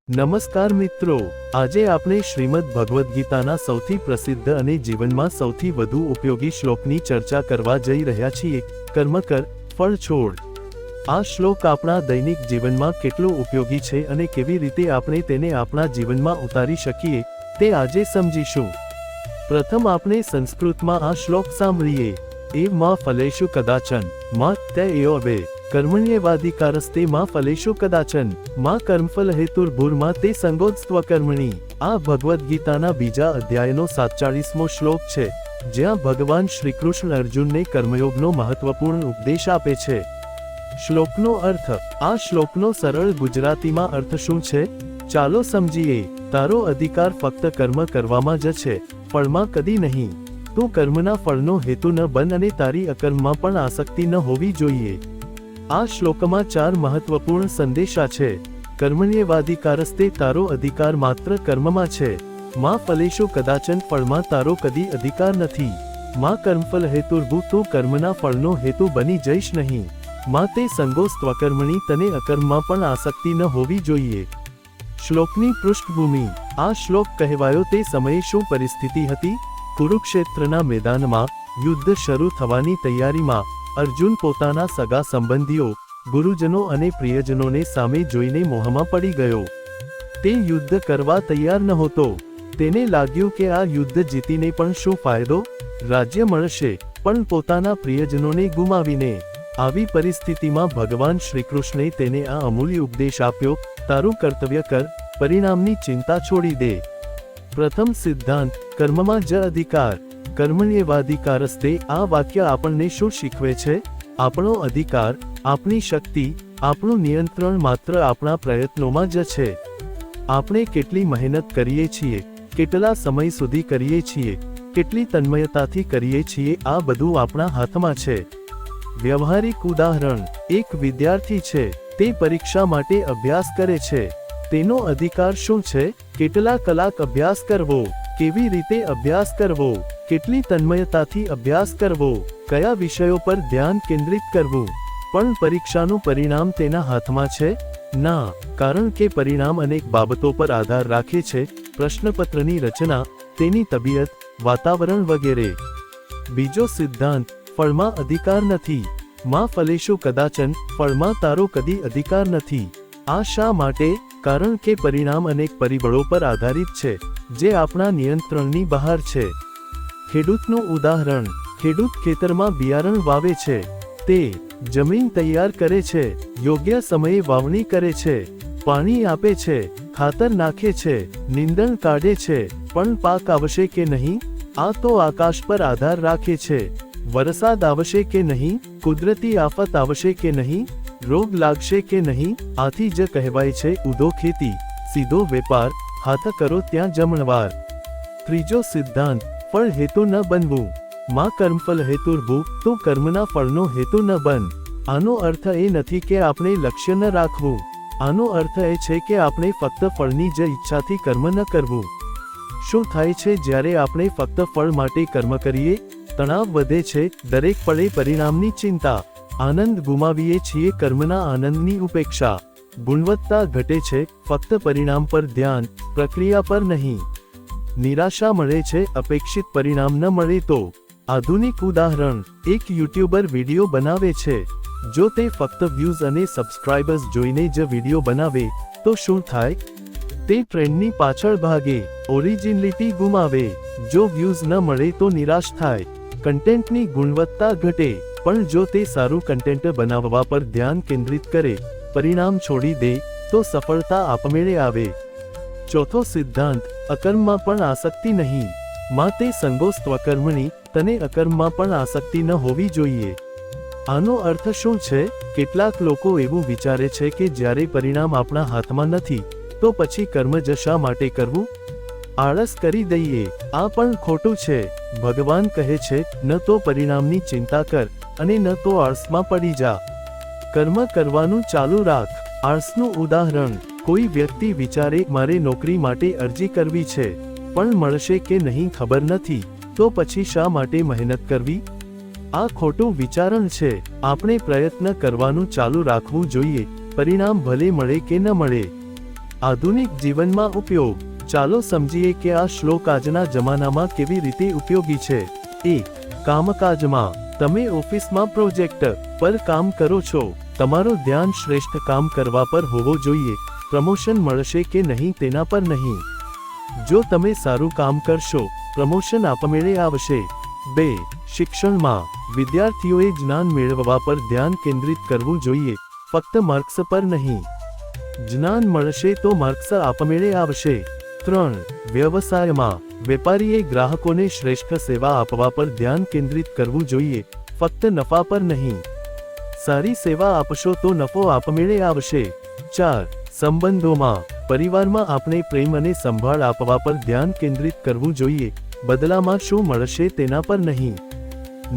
નમસ્કાર મિત્રો, આજે આપણે શ્રીમદ ભગવદ્ ગીતાના સૌથી પ્રસિદ્ધ અને જીવનમાં સૌથી વધુ ઉપયોગી શ્લોકની ચર્ચા કરવા જઈ રહ્યા છીએ, કર્મ કર, ફળ છોડ. આ શ્લોક આપણા દૈનિક જીવનમાં કેટલો ઉપયોગી છે અને કેવી રીતે આપણે તેને આપણા જીવનમાં ઉતારી શકીએ તે આજે સમજીશું. પ્રથમ આપણે સંસ્કૃતમાં આ શ્લોક સાંભળીએ. એ માં ફલેષુ કદાચન માં તે એવે કર્મણ્યેવાધિકારસ્તે માં ફલેષુ કદાચન માં કર્મફલ હેતુર્ભુર્માં તે સંગોત્સ્ત્વ કર્મણી. આ ભગવદ્ ગીતાના બીજા અધ્યાયનો 47મો શ્લોક છે, જ્યાં ભગવાન શ્રીકૃષ્ણ અર્જુનને કર્મયોગનો મહત્વપૂર્ણ ઉપદેશ આપે છે. શ્લોકનો અર્થ. આ શ્લોકનો સરળ ગુજરાતીમાં અર્થ શું છે, ચાલો સમજીએ. તારો અધિકાર ફક્ત કર્મ કરવામાં જ છે, ફળમાં કદી નહીં. તું કર્મના ફળનો હેતુ ન બન અને તારી અકર્મમાં પણ આસક્તિ ન હોવી જોઈએ. આ શ્લોકમાં 4 મહત્વપૂર્ણ સંદેશા છે. કર્મણ્યેવાધિકારસ્તે તારો અધિકાર માત્ર કર્મમાં છે. માં ફલેષુ કદાચન ફળમાં તારો કદી અધિકાર નથી. માં કર્મફલ હેતુર્ભુ તું કર્મના ફળનો હેતુ બની જઈશ નહીં. માં તે સંગોસ્ત્વકર્મણી તને અકર્મમાં પણ આસક્તિ ન હોવી જોઈએ. શ્લોકની પૃષ્ઠભૂમિ. આ શ્લોક કહેવાયો તે સમયે શું પરિસ્થિતિ હતી? કુરુક્ષેત્રના મેદાનમાં યુદ્ધ શરૂ થવાની તૈયારીમાં અર્જુન પોતાના સગા સંબંધીઓ, ગુરુજનો અને પ્રિયજનોને સામે જોઈને મોહમાં પડી ગયો. તે યુદ્ધ કરવા તૈયાર નહોતો. તેને લાગ્યું કે આ યુદ્ધ જીતીને પણ શું ફાયદો? રાજ્ય મળશે, પણ પોતાના પ્રિયજનોને ગુમાવીને. આવી પરિસ્થિતિમાં ભગવાન શ્રીકૃષ્ણે તેને આ અમૂલ્ય ઉપદેશ આપ્યો, તારું કર્તવ્ય કર, પરિણામની ચિંતા છોડી દે. પ્રથમ સિદ્ધાંત, કર્મમાં જ અધિકાર. કર્મણ્યેવાધિકારસ્તે. આ વાક્ય આપણને શું શીખવે છે? આપણો અધિકાર, આપણી શક્તિ, આપણું નિયંત્રણ માત્ર આપણા પ્રયત્નોમાં જ છે. આપણે કેટલી મહેનત કરીએ છીએ, કેટલા સમય સુધી કરીએ છીએ, કેટલી તન્મયતાથી કરીએ છીએ, આ બધું આપણા હાથમાં છે. વ્યવહારિક ઉદાહરણ. એક વિદ્યાર્થી છે, તે પરીક્ષા માટે અભ્યાસ કરે છે. તેનો અધિકાર શું છે? કેટલા કલાક અભ્યાસ કરવો, કેવી રીતે અભ્યાસ કરવો, કેટલી તન્મયતાથી અભ્યાસ કરવો, કયા વિષયો પર ધ્યાન કેન્દ્રિત કરવું. પણ પરીક્ષાનું પરિણામ તેના હાથમાં છે? ના, કારણ કે પરિણામ અનેક બાબતો પર આધાર રાખે છે, પ્રશ્નપત્રની રચના, તેની તબિયત, વાતાવરણ વગેરે. બીજો સિદ્ધાંત, ફળમાં અધિકાર નથી. માં ફલેષુ કદાચન ફળમાં તારો કદી અધિકાર નથી. આ શા માટે? કારણ કે પરિણામ અનેક પરિબળો પર આધારિત છે, જે આપણા નિયંત્રણની બહાર છે. ખેડૂતનું ઉદાહરણ. ખેડૂત ખેતરમાં બિયારણ વાવે છે. તે જમીન તૈયાર કરે છે, યોગ્ય સમયે વાવણી કરે છે, પાણી આપે છે, ખાતર નાખે છે, નીંદણ કાઢે છે, પણ પાક આવશે કે નહીં, આ તો આકાશ પર આધાર રાખે છે. વરસાદ આવશે કે નહીં, કુદરતી આફત આવશે કે નહીં, રોગ લાગશે કે નહીં. આથી જ કહેવાય છે, ઉધો ખેતી, સીધો વેપાર, હાથ કરો ત્યાં જમણવાર. ત્રીજો સિદ્ધાંત, ફળ હેતુ ન બનવું. માં કર્મફલ હેતુર્ભુ તું કર્મના ફળનો હેતુ ન બન. આનો અર્થ એ નથી કે આપણે લક્ષ્ય ન રાખવું. આનો અર્થ એ છે કે આપણે ફક્ત ફળની જ ઈચ્છાથી કર્મ ન કરવું. શું થાય છે જ્યારે આપણે ફક્ત ફળ માટે કર્મ કરીએ? તણાવ વધે છે, દરેક પળે પરિણામની ચિંતા. આનંદ ગુમાવીએ છીએ, કર્મના આનંદની ઉપેક્ષા. ગુણવત્તા ઘટે છે, ફક્ત પરિણામ પર ધ્યાન, પ્રક્રિયા પર નહીં. નિરાશા મળે છે, અપેક્ષિત પરિણામ ન મળે તો. આધુનિક ઉદાહરણ. એક યુટ્યુબર વિડિયો બનાવે છે. જો તે ફક્ત વ્યૂઝ અને સબસ્ક્રાઇબર્સ જોઈને જ વિડિયો બનાવે તો શું થાય? તે ટ્રેન્ડની પાછળ ભાગે, ઓરિજિનલિટી ગુમાવે. જો વ્યૂઝ ન મળે તો નિરાશ થાય, કન્ટેન્ટની ગુણવત્તા ઘટે. પણ જો તે સારું કન્ટેન્ટ બનાવવા પર ધ્યાન કેન્દ્રિત કરે, પરિણામ છોડી દે, તો સફળતા આપમેળે આવે. ચોથો સિદ્ધાંત, અકર્મમાં પણ આસક્તિ નહીં. માં તે સંગોસ્ત્વકર્મણી તને અકર્મમાં પણ આસક્તિ ન હોવી જોઈએ. આનો અર્થ શું છે? કેટલાક લોકો એવું વિચારે છે કે જ્યારે પરિણામ આપણા હાથમાં નથી, તો પછી કર્મ જ શા માટે કરવું? આળસ કરી દઈએ. આ પણ ખોટું છે. ભગવાન કહે છે, ન તો પરિણામની ચિંતા કર અને ન તો આળસમાં પડી જા. કર્મ કરવાનું ચાલુ રાખ. આળસનું ઉદાહરણ. કોઈ વ્યક્તિ વિચારે, મારે નોકરી માટે અરજી કરવી છે, પણ મળશે કે નહીં ખબર નથી, તો પછી શા માટે મહેનત કરવી? આ ખોટું વિચારણ છે. આપણે પ્રયત્ન કરવાનું ચાલુ રાખવું જોઈએ, પરિણામ ભલે મળે કે ન મળે. આધુનિક જીવનમાં ઉપયોગ. ચાલો સમજીએ કે આ શ્લોક આજના જમાનામાં કેવી રીતે ઉપયોગી છે. 1. કામકાજમાં. તમે ઓફિસમાં પ્રોજેક્ટ પર કામ કરો છો. તમારું ધ્યાન શ્રેષ્ઠ કામ કરવા પર હોવો જોઈએ. પ્રમોશન મળશે કે નહીં તેના પર નહીં. જો તમે સારું કામ કરશો, પ્રમોશન આપમેળે આવશે. 2. શિક્ષણમાં. વિદ્યાર્થીઓએ જ્ઞાન મેળવવા પર ધ્યાન કેન્દ્રિત કરવું જોઈએ, ફક્ત માર્ક્સ પર નહીં. જ્ઞાન મળશે તો માર્ક્સ આપમેળે આવશે. 3. વ્યવસાયમાં. વેપારીએ ગ્રાહકોને શ્રેષ્ઠ સેવા આપવા પર ધ્યાન કેન્દ્રિત કરવું જોઈએ, ફક્ત નફા પર નહીં. સારી સેવા આપશો તો નફો આપમેળે આવશે. 4. સંબંધોમાં. પરિવારમાં આપણે પ્રેમ અને સંભાળ આપવા પર ધ્યાન કેન્દ્રિત કરવું જોઈએ, બદલામાં શું મળશે તેના પર નહીં.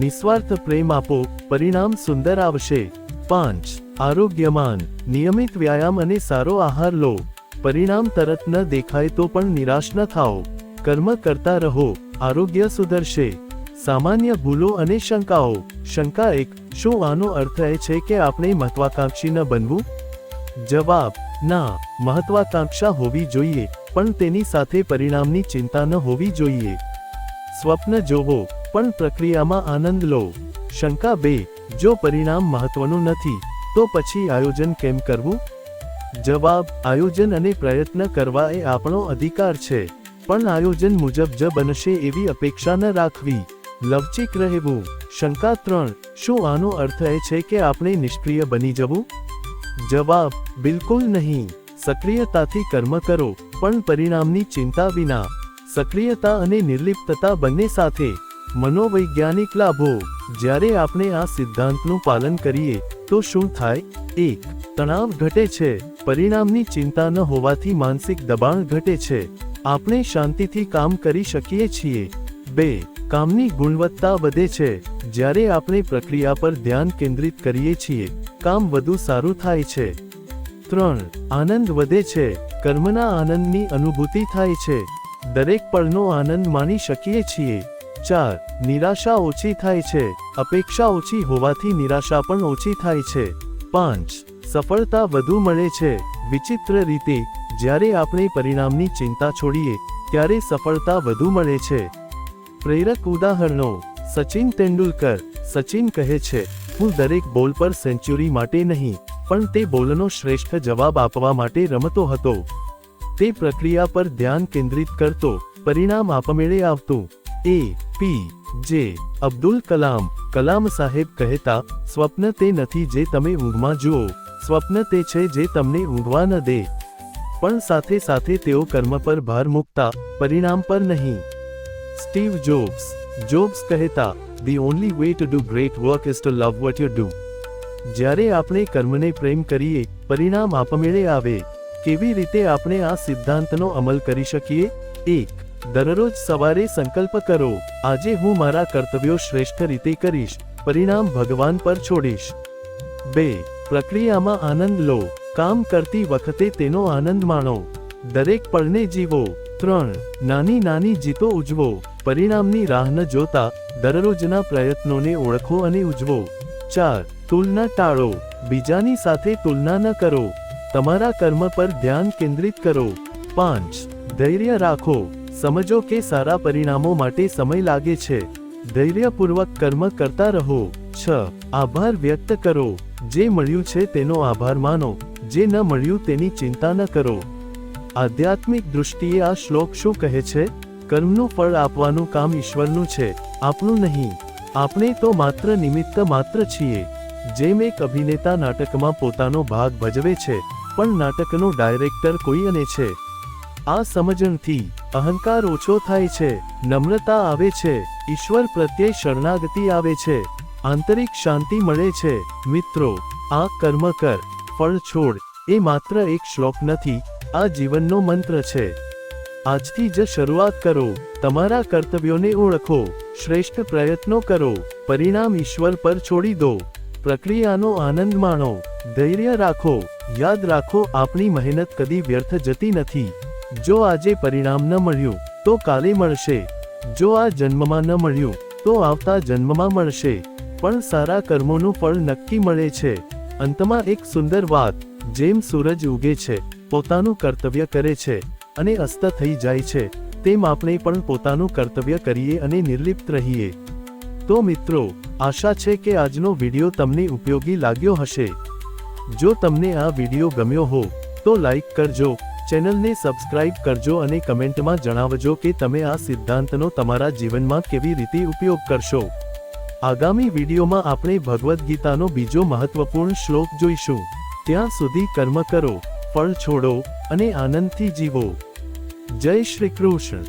નિસ્વાર્થ પ્રેમ આપો, પરિણામ સુંદર આવશે. 5. આરોગ્યમાન. નિયમિત વ્યાયામ અને સારો આહાર લો. પરિણામ તરત ન દેખાય તો પણ નિરાશ ન થાઓ. કર્મ કરતા રહો, આરોગ્ય સુધરશે. સામાન્ય ભૂલો અને શંકાઓ. શંકા 1. શું આનો અર્થ એ છે કે આપણે મહત્વાકાંક્ષી ન બનવું? જવાબ: ના. મહત્વાકાંક્ષા હોવી જોઈએ, પણ તેની સાથે પરિણામની ચિંતા ન હોવી જોઈએ. સ્વપ્ન જોવો, પણ પ્રક્રિયામાં આનંદ લો. શંકા 2. જો પરિણામ મહત્વનું નથી, તો પછી આયોજન કેમ કરવું? જવાબ: આયોજન અને પ્રયત્ન કરવા એ આપણો અધિકાર છે, પણ આયોજન મુજબ જ બનશે એવી અપેક્ષા ન રાખવી. લવચીક રહેવું. શંકા 3. શું આનો અર્થ એ છે કે આપણે નિષ્ક્રિય બની જવું? જવાબ: બિલકુલ નહીં. સક્રિયતાથી કર્મ કરો, પણ પરિણામની ચિંતા વિના. સક્રિયતા અને નિર્લિપ્તતા બંને સાથે. મનોવૈજ્ઞાનિક લાભો. જ્યારે આપણે આ સિદ્ધાંતનું પાલન કરીએ તો શું થાય? 1. તણાવ ઘટે છે. પરિણામની ચિંતા ન હોવાથી માનસિક દબાણ ઘટે છે. આપણે શાંતિથી કામ કરી શકીએ છીએ. 2. કામની ગુણવત્તા વધે છે. જ્યારે આપણે પ્રક્રિયા પર ધ્યાન કેન્દ્રિત કરીએ છીએ, કામ વધુ સારું થાય છે. 3. આનંદ વધે છે. કર્મના આનંદની અનુભૂતિ થાય છે. દરેક પળનો આનંદ માણી શકીએ છીએ. 4. નિરાશા ઓછી થાય છે. અપેક્ષા ઓછી હોવાથી નિરાશા પણ ઓછી થાય છે. 5. સફળતા વધુ મળે છે. વિચિત્ર રીતે, જ્યારે આપણે પરિણામની ચિંતા છોડીએ, ત્યારે સફળતા વધુ મળે છે. પ્રેરક ઉદાહરણો. સચિન તેંડુલકર. સચિન કહે છે, હું દરેક બોલ પર સેન્ચુરી માટે નહીં, પણ તે બોલનો શ્રેષ્ઠ જવાબ આપવા માટે રમતો હતો. તે પ્રક્રિયા પર ધ્યાન કેન્દ્રિત કરતો, પરિણામ આપમેળે આવતું. A.P.J. અબ્દુલ કલામ. કલામ સાહેબ કહેતા, સ્વપ્ન તે નથી જે તમે ઊંઘમાં જુઓ, સ્વપ્ન તે છે જે તમને ઊંઘવા ન દે. પણ સાથે સાથે તેઓ કર્મ પર ભાર મૂકતા, પરિણામ પર નહીં. Steve jobs. જોબ્સ કહેતા, The only way to do great work is to love what you do. જ્યારે આપણે કર્મને પ્રેમ કરીએ, પરિણામ આપમેળે આવે. કેવી રીતે આપણે આ સિદ્ધાંતનો અમલ કરી શકીએ? 1. દરરોજ સવારે સંકલ્પ કરો, આજે હું મારા કર્તવ્યો શ્રેષ્ઠ રીતે કરીશ, પરિણામ ભગવાન પર છોડીશ. 2. પ્રક્રિયામાં આનંદ લો, કામ કરતી વખતે તેનો આનંદ માણો. દરેક પળને જીવો. 3. નાની નાની જીતો ઉજવો, પરિણામની રાહ ન જોતા, દરરોજના પ્રયત્નોને ઓળખો અને ઉજવો. 4. તુલના ટાળો, બીજાની સાથે તુલના ન કરો, તમારા કર્મ પર ધ્યાન કેન્દ્રિત કરો. 5. ધૈર્ય રાખો, સમજો કે સારા પરિણામો માટે સમય લાગે છે, ધૈર્યપૂર્વક કર્મ કરતા રહો. 6. આભાર વ્યક્ત કરો, જે મળ્યું છે તેનો આભાર માનો, જે ન મળ્યું તેની ચિંતા ન કરો. આધ્યાત્મિક દૃષ્ટિએ આ શ્લોક શું કહે છે? કર્મનું ફળ આપવાનું કામ ઈશ્વરનું છે, આપણું નહીં. આપણે તો માત્ર નિમિત્ત માત્ર છીએ. જેમ એક અભિનેતા નાટકમાં પોતાનો ભાગ ભજવે છે, પણ નાટકનો ડાયરેક્ટર કોઈ અન્ય છે. આ સમજણથી અહંકાર ઓછો થાય છે, નમ્રતા આવે છે, ઈશ્વર પ્રત્યે શરણાગતિ આવે છે, આંતરિક શાંતિ મળે છે. મિત્રો, આ કર્મ કર, ફળ છોડ એ માત્ર એક શ્લોક નથી, આ જીવનનો મંત્ર છે. આજથી જ શરૂઆત કરો, તમારા કર્તવ્યોને ઓળખો, શ્રેષ્ઠ પ્રયત્નો કરો, પરિણામ ઈશ્વર પર છોડી દો, પ્રક્રિયાનો આનંદ માણો, ધૈર્ય રાખો. યાદ રાખો, આપણી મહેનત કદી વ્યર્થ જતી નથી. જો આજે પરિણામ ન મળ્યું તો કાલે મળશે, જો આ જન્મમાં ન મળ્યું તો આવતા જન્મમાં મળશે, પણ સારા કર્મોનું ફળ નક્કી મળે છે. અંતમાં એક સુંદર વાત, જેમ સૂરજ ઉગે છે પોતાનું કર્તવ્ય કરે છે અને અસ્ત થઈ જાય છે, તેમ આપણે પણ પોતાનું કર્તવ્ય કરીએ અને નિર્લિપ્ત રહીએ. તો મિત્રો, આશા છે કે આજનો વિડિયો તમને ઉપયોગી લાગ્યો હશે. જો તમને આ વિડિયો ગમ્યો હો તો લાઈક કરજો, ચેનલને સબસ્ક્રાઇબ કરજો અને કમેન્ટમાં જણાવજો કે તમે આ સિદ્ધાંતનો તમારા જીવનમાં કેવી રીતે ઉપયોગ કરશો. આગામી વિડિયોમાં આપણે ભગવદ્ ગીતાનો બીજો મહત્વપૂર્ણ શ્લોક જોઈશું. ત્યાં સુધી કર્મ કરો, ફળ છોડો અને આનંદથી જીવો. જય શ્રી કૃષ્ણ.